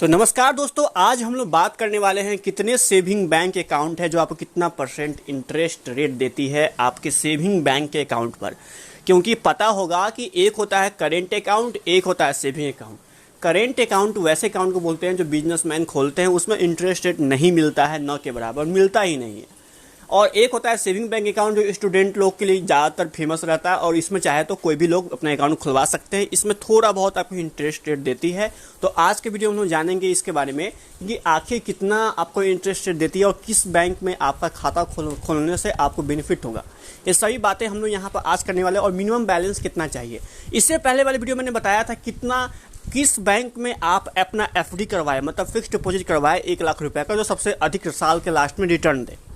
तो नमस्कार दोस्तों, आज हम लोग बात करने वाले हैं कितने सेविंग बैंक अकाउंट है जो आपको कितना परसेंट इंटरेस्ट रेट देती है आपके सेविंग बैंक के अकाउंट पर। क्योंकि पता होगा कि एक होता है करेंट अकाउंट, एक होता है सेविंग अकाउंट। करेंट अकाउंट वैसे अकाउंट को बोलते हैं जो बिजनेसमैन खोलते हैं, उसमें इंटरेस्ट रेट नहीं मिलता है, न के बराबर मिलता ही नहीं है। और एक होता है सेविंग बैंक अकाउंट जो स्टूडेंट लोग के लिए ज़्यादातर फेमस रहता है, और इसमें चाहे तो कोई भी लोग अपना अकाउंट खुलवा सकते हैं। इसमें थोड़ा बहुत आपको इंटरेस्ट रेट देती है। तो आज के वीडियो में हम लोग जानेंगे इसके बारे में कि आखिर कितना आपको इंटरेस्ट रेट देती है और किस बैंक में आपका खाता खोलने से आपको बेनिफिट होगा। ये सभी बातें हम लोग यहाँ पर आज करने वाले हैं। और मिनिमम बैलेंस कितना चाहिए, इससे पहले वाले वीडियो मैंने बताया था किस बैंक में आप अपना एफडी करवाए, मतलब फिक्स डिपॉजिट करवाए 1 लाख रुपए का, जो सबसे अधिक साल के लास्ट में रिटर्न दे।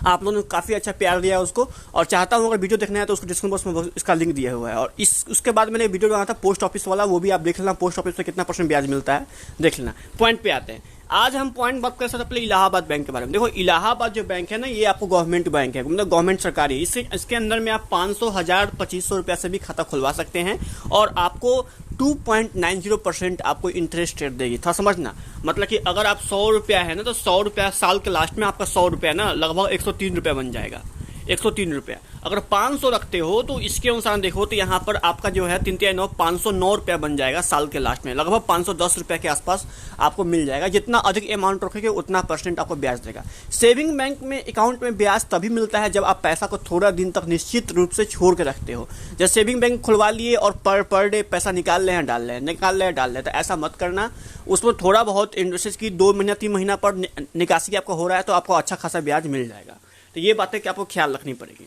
आप लोगों ने काफ़ी अच्छा प्यार दिया उसको, और चाहता हूँ अगर वीडियो देखना है तो उसको डिस्क्रिप्शन बॉक्स में इसका लिंक दिया हुआ है। और उसके बाद मैंने वीडियो बनाया था पोस्ट ऑफिस वाला, वो भी आप देख लेना, पोस्ट ऑफिस में कितना परसेंट ब्याज मिलता है देख लेना। पॉइंट पे आते हैं। आज हम पॉइंट बात कर सकते हैं पहले इलाहाबाद बैंक के बारे में। देखो, इलाहाबाद जो बैंक है ना, ये आपको गवर्नमेंट बैंक है, मतलब गवर्नमेंट सरकारी। इसके अंदर में आप 500, 1000, 2500 रुपया से भी खाता खुलवा सकते हैं, और आपको 2.90% आपको इंटरेस्ट रेट देगी। था समझना, मतलब कि अगर आप 100 रुपया है ना, तो 100 रुपया साल के लास्ट में आपका 100 रुपया ना लगभग 103 रुपया बन जाएगा। 103 रुपया। अगर 500 रखते हो तो इसके अनुसार देखो तो यहाँ पर आपका जो है 3 509 रुपया बन जाएगा साल के लास्ट में। लगभग 510 रुपया के आसपास आपको मिल जाएगा। जितना अधिक अमाउंट रखोगे उतना परसेंट आपको ब्याज देगा। सेविंग बैंक में अकाउंट में ब्याज तभी मिलता है जब आप पैसा को थोड़ा दिन तक निश्चित रूप से छोड़ के रखते हो। जब सेविंग बैंक खुलवा लिए और पर डे पैसा निकाल रहे हैं डाल रहे हैं, तो ऐसा मत करना। उसमें थोड़ा बहुत इंटरेस्ट की 2 महीना 3 महीना पर निकासी आपका हो रहा है तो आपको अच्छा खासा ब्याज मिल जाएगा। तो ये बातें कि आपको ख्याल रखनी पड़ेगी।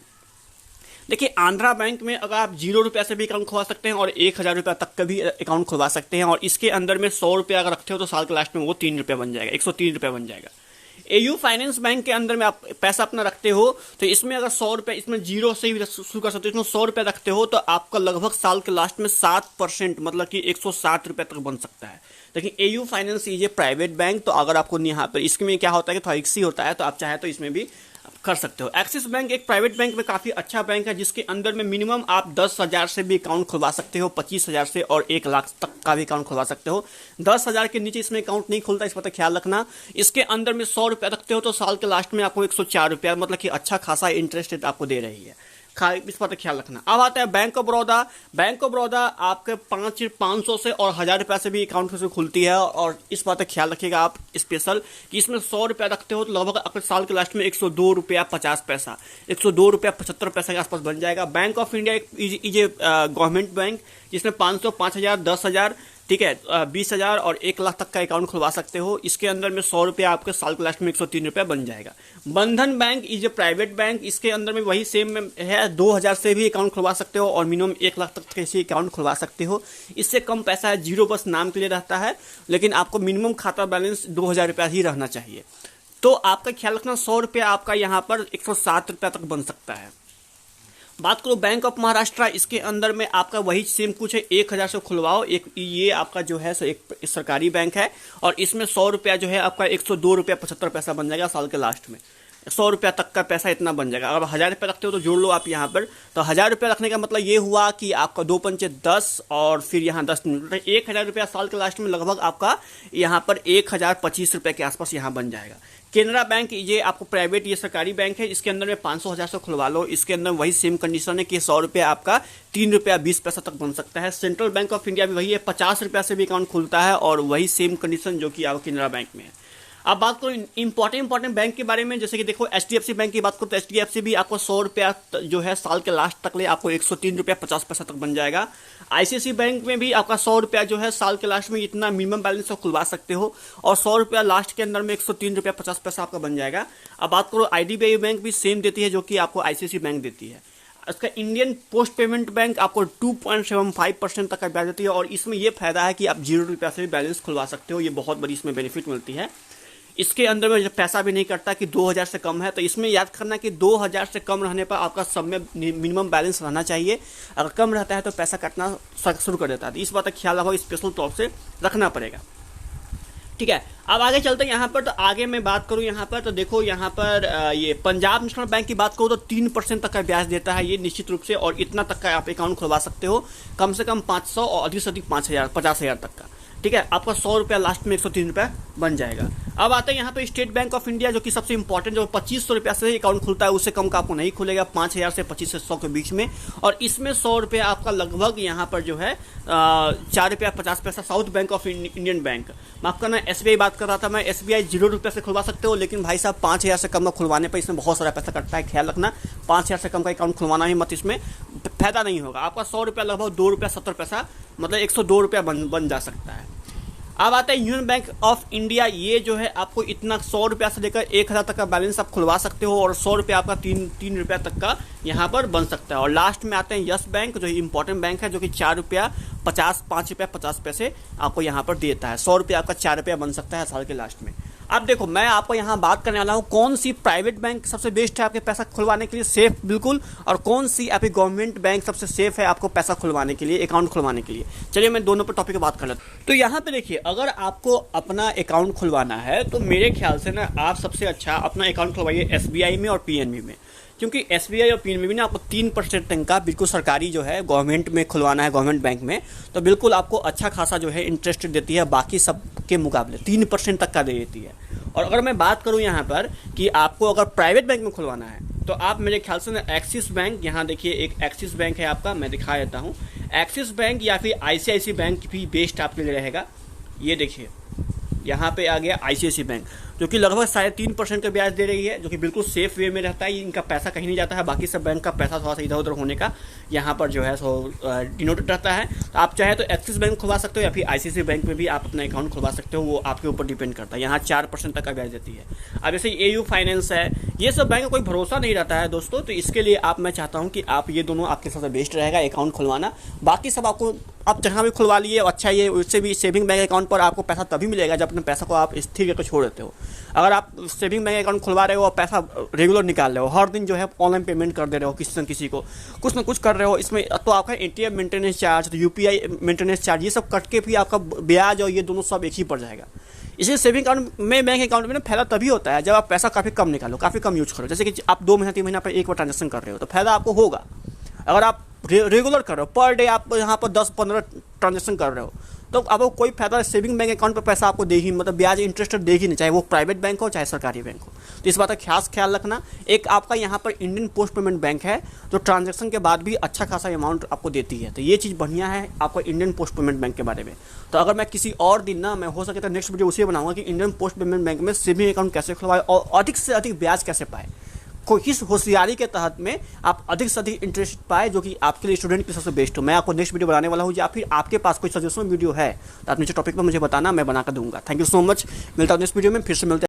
देखिए, आंध्रा बैंक में अगर आप 0 रुपया से भी अकाउंट खुलवा सकते हैं और 1000 रुपया तक का भी अकाउंट खुलवा सकते हैं, और इसके अंदर में 100 रुपया अगर रखते हो तो साल के लास्ट में वो 3 रुपया बन जाएगा, 103 रुपया बन जाएगा। एयू फाइनेंस बैंक के अंदर में आप पैसा अपना रखते हो तो इसमें अगर 100 रुपया, इसमें 0 से ही शुरू कर सकते हो, इसमें 100 रुपया रखते हो तो आपका लगभग साल के लास्ट में 7%, मतलब कि 160 रुपया तक बन सकता है। लेकिन एयू फाइनेंस ये प्राइवेट बैंक, तो अगर आपको यहाँ पर इसमें क्या होता है कि थोड़ा रिस्की होता है, तो आप चाहे तो इसमें भी कर सकते हो। एक्सिस बैंक एक प्राइवेट बैंक में काफ़ी अच्छा बैंक है, जिसके अंदर में मिनिमम आप 10,000 से भी अकाउंट खुलवा सकते हो, 25,000 से और 1 लाख तक का भी अकाउंट खुलवा सकते हो। 10,000 के नीचे इसमें अकाउंट नहीं खुलता, इस पर ख्याल रखना। इसके अंदर में 100 रुपया रखते हो तो साल के लास्ट में आपको 104 रुपया, मतलब कि अच्छा खासा इंटरेस्ट रेट आपको दे रही है। इस पर ख्याल रखना। अब आता है bank of Baroda. Bank of Baroda आपके 500 से और 1000 रुपया से भी अकाउंट से खुलती है, और इस बात का ख्याल रखिएगा आप स्पेशल कि इसमें 100 रुपया रखते हो तो लगभग आपके साल के लास्ट में 102 रुपया 50 पैसा, 102 रुपया 75 पैसा के आसपास बन जाएगा। बैंक ऑफ इंडिया एक गवर्नमेंट बैंक, जिसमें 500, 5000, 10,000, ठीक है, 20,000 और 1 लाख तक का अकाउंट खुलवा सकते हो। इसके अंदर में 100 रुपया आपके साल के लास्ट में 103 रुपया बन जाएगा। बंधन bank is a private bank, इसके अंदर में वही सेम में है, 2,000 से भी अकाउंट खुलवा सकते हो और मिनिमम 1 लाख तक कैसे अकाउंट खुलवा सकते हो। इससे कम पैसा है, 0 बस नाम के लिए रहता है, लेकिन आपको मिनिमम खाता बैलेंस 2,000 रुपया ही रहना चाहिए। तो आपका ख्याल रखना, 100 रुपया आपका यहाँ पर 107 रुपया तक बन सकता है। बात करो बैंक ऑफ महाराष्ट्र, इसके अंदर में आपका वही सेम कुछ है, 1000 से खुलवाओ। ये आपका जो है सो एक सरकारी बैंक है, और इसमें 100 रुपया जो है आपका 102 रुपया 75 पैसा बन जाएगा साल के लास्ट में। 100 रुपया तक का पैसा इतना बन जाएगा। अगर 1000 रुपया रखते हो तो जोड़ लो आप यहाँ पर। तो 1000 रुपया रखने का मतलब ये हुआ कि आपका 2 पंचे 10 और फिर यहाँ 10, 1000 रुपया साल के लास्ट में लगभग आपका यहाँ पर 1025 रुपये के आसपास यहाँ बन जाएगा। केनरा बैंक ये आपको प्राइवेट, ये सरकारी बैंक है, इसके अंदर में 500, 1000 से खुलवा लो। इसके अंदर वही सेम कंडीशन है कि 100 रुपया आपका 3 रुपया 20 पैसा तक बन सकता है। सेंट्रल बैंक ऑफ इंडिया भी वही है, 50 रुपया से भी अकाउंट खुलता है, और वही सेम कंडीशन जो कि आपको केनरा बैंक में है। अब बात करो इंपॉर्टेंट बैंक के बारे में, जैसे कि देखो एचडीएफसी बैंक की बात करो तो एचडीएफसी भी आपको 100 रुपया जो है साल के लास्ट तक ले आपको 103 रुपया 50 पैसा तक बन जाएगा। आईसीआईसी बैंक में भी आपका 100 रुपया जो है साल के लास्ट में इतना मिनिमम बैलेंस आप खुलवा सकते हो, और 100 रुपया लास्ट के अंदर में 103 रुपया 50 पैसा आपका बन जाएगा। अब बात करो आईडीबीआई बैंक भी सेम देती है जो कि आपको आईसीआईसी बैंक देती है। इसका इंडियन पोस्ट पेमेंट बैंक आपको 2.75% तक का ब्याज देती है, और इसमें यह फायदा है कि आप 0 रुपया से भी बैलेंस खुलवा सकते हो। ये बहुत बड़ी इसमें बेनिफिट मिलती है। इसके अंदर में पैसा भी नहीं करता कि 2000 से कम है, तो इसमें याद करना कि 2000 से कम रहने पर आपका सब में मिनिमम बैलेंस रहना चाहिए। अगर कम रहता है तो पैसा कटना शुरू कर देता है। तो इस बात का ख्याल रखो, स्पेशल तौर से रखना पड़ेगा। ठीक है, अब आगे चलते हैं यहाँ पर। तो आगे मैं बात करूँ यहाँ पर, तो देखो यहाँ पर ये पंजाब नेशनल बैंक की बात करूँ तो 3% तक का ब्याज देता है ये निश्चित रूप से, और इतना तक का आप अकाउंट खुलवा सकते हो, कम से कम 500 और अधिक से अधिक 5000 तक का। ठीक है, आपका 100 रुपया लास्ट में 103 रुपया बन जाएगा। अब आते हैं यहाँ पे स्टेट बैंक ऑफ इंडिया, जो कि सबसे इंपॉर्टेंट, जो 2500 रुपया से अकाउंट खुलता है, उससे कम का आपको नहीं खुलेगा, 5000 से 2500 के बीच में। और इसमें 100 रुपया आपका लगभग यहाँ पर जो है 4 रुपया 50 पैसा south bank of Indian bank, माफ करना SBI बात कर रहा था मैं, SBI 0 रुपये से खुलवा सकते हो, लेकिन भाई साहब 5000 से कम का खुलवाने पर इसमें बहुत सारा पैसा कटता है, ख्याल रखना 5000 से कम का अकाउंट खुलवाना ही मत, इसमें फायदा नहीं होगा। आपका 100 रुपया लगभग 2 रुपया 70 पैसा, मतलब 102 रुपया बन जा सकता है। अब आता है यूनियन बैंक ऑफ इंडिया, ये जो है आपको इतना 100 रुपया से लेकर 1000 तक का बैलेंस आप खुलवा सकते हो, और 100 रुपया आपका 3 रुपया तक का यहाँ पर बन सकता है। और लास्ट में आते हैं यस बैंक, जो इंपॉर्टेंट बैंक है, जो कि 4 रुपया 5 रुपया 50 पैसे आपको यहाँ पर देता है। 100 रुपया आपका 4 रुपया बन सकता है साल के लास्ट में। अब देखो, मैं आपको यहाँ बात करने वाला हूँ कौन सी प्राइवेट बैंक सबसे बेस्ट है आपके पैसा खुलवाने के लिए, सेफ बिल्कुल, और कौन सी आपकी गवर्नमेंट बैंक सबसे सेफ है आपको पैसा खुलवाने के लिए, अकाउंट खुलवाने के लिए। चलिए मैं दोनों पर टॉपिक पर बात कर लेता हूँ। तो यहाँ पे देखिए, अगर आपको अपना अकाउंट खुलवाना है तो मेरे ख्याल से ना आप सबसे अच्छा अपना अकाउंट खुलवाइए SBI में और PNB में, क्योंकि SBI और PNB में ना आपको 3% तक का बिल्कुल सरकारी जो है गवर्नमेंट में खुलवाना है, गवर्नमेंट बैंक में, तो बिल्कुल आपको अच्छा खासा जो है इंटरेस्ट देती है, बाकी सब के मुकाबले 3% तक का दे देती है। और अगर मैं बात करूं यहाँ पर कि आपको अगर प्राइवेट बैंक में खुलवाना है, तो आप मेरे ख्याल से ना एक्सिस बैंक, यहाँ देखिए एक एक्सिस बैंक है आपका, मैं दिखा देता हूँ, एक्सिस बैंक या फिर ICICI बैंक भी बेस्ट आपके लिए रहेगा। ये देखिए यहाँ पे आ गया ICICI बैंक, जो कि लगभग 3.5% का ब्याज दे रही है, जो कि बिल्कुल सेफ वे में रहता है, इनका पैसा कहीं नहीं जाता है, बाकी सब बैंक का पैसा थोड़ा सा इधर उधर होने का यहाँ पर जो है सो डिनोटेड रहता है। तो आप चाहे तो एक्सिस बैंक खुलवा सकते हो या फिर ICICI बैंक में भी आप अपना अकाउंट खुलवा सकते हो, वो आपके ऊपर डिपेंड करता है। यहाँ 4% तक का ब्याज देती है। अब जैसे AU फाइनेंस है, ये सब बैंक का कोई भरोसा नहीं रहता है दोस्तों, तो इसके लिए मैं चाहता हूँ कि आप ये दोनों आपके सबसे बेस्ट रहेगा अकाउंट खुलवाना। बाकी सब आपको आप जहाँ भी खुलवा लिए अच्छा, ये उससे भी सेविंग बैंक अकाउंट पर आपको पैसा तभी मिलेगा जब अपने पैसा को आप स्थिर करके छोड़ देते हो। अगर आप सेविंग बैंक अकाउंट खुलवा रहे हो और पैसा रेगुलर निकाल रहे हो, हर दिन जो है ऑनलाइन पेमेंट कर दे रहे हो, किसी न किसी को कुछ ना कुछ कर रहे हो, इसमें तो आपका ATM मेंटेनेंस चार्ज, तो UPI मेंटेनेंस चार्ज, ये सब कट के भी आपका ब्याज और ये दोनों सब एक ही पड़ जाएगा। इसलिए सेविंग अकाउंट में, बैंक अकाउंट में ना फायदा तभी होता है जब आप पैसा काफ़ी कम निकालो, काफ़ी कम यूज करो। जैसे कि आप 2 महीना 3 महीना पर एक बार ट्रांजेक्शन कर रहे हो तो फायदा आपको होगा। अगर आप रेगुलर कर रहे हो, पर डे आप यहाँ पर 10-15 ट्रांजेक्शन कर रहे हो, तो आपको कोई फायदा सेविंग बैंक अकाउंट पर पैसा आपको दे ही, मतलब ब्याज इंटरेस्ट देगी नहीं, चाहे वो प्राइवेट बैंक हो चाहे सरकारी बैंक हो। तो इस बात का खास ख्याल रखना। एक आपका यहाँ पर इंडियन पोस्ट पेमेंट बैंक है, जो ट्रांजैक्शन के बाद भी अच्छा खासा अमाउंट आपको देती है, तो ये चीज़ बढ़िया है आपको इंडियन पोस्ट पेमेंट बैंक के बारे में। तो अगर मैं किसी और दिन ना, मैं हो सके तो नेक्स्ट वीडियो उसी बनाऊंगा कि इंडियन पोस्ट पेमेंट बैंक में सेविंग अकाउंट कैसे खुलवाए और अधिक से अधिक ब्याज कैसे पाए, किस होशियारी के तहत में आप अधिक से अधिक इंटरेस्ट पाए, जो कि आपके लिए स्टूडेंट के सबसे बेस्ट हो। मैं आपको नेक्स्ट वीडियो बनाने वाला हूँ, या फिर आपके पास कोई सजेशन वीडियो है तो आप नीचे टॉपिक पर मुझे बताना, मैं बना कर दूंगा। थैंक यू सो मच, मिलता हूँ नेक्स्ट वीडियो में, फिर से मिलते हैं।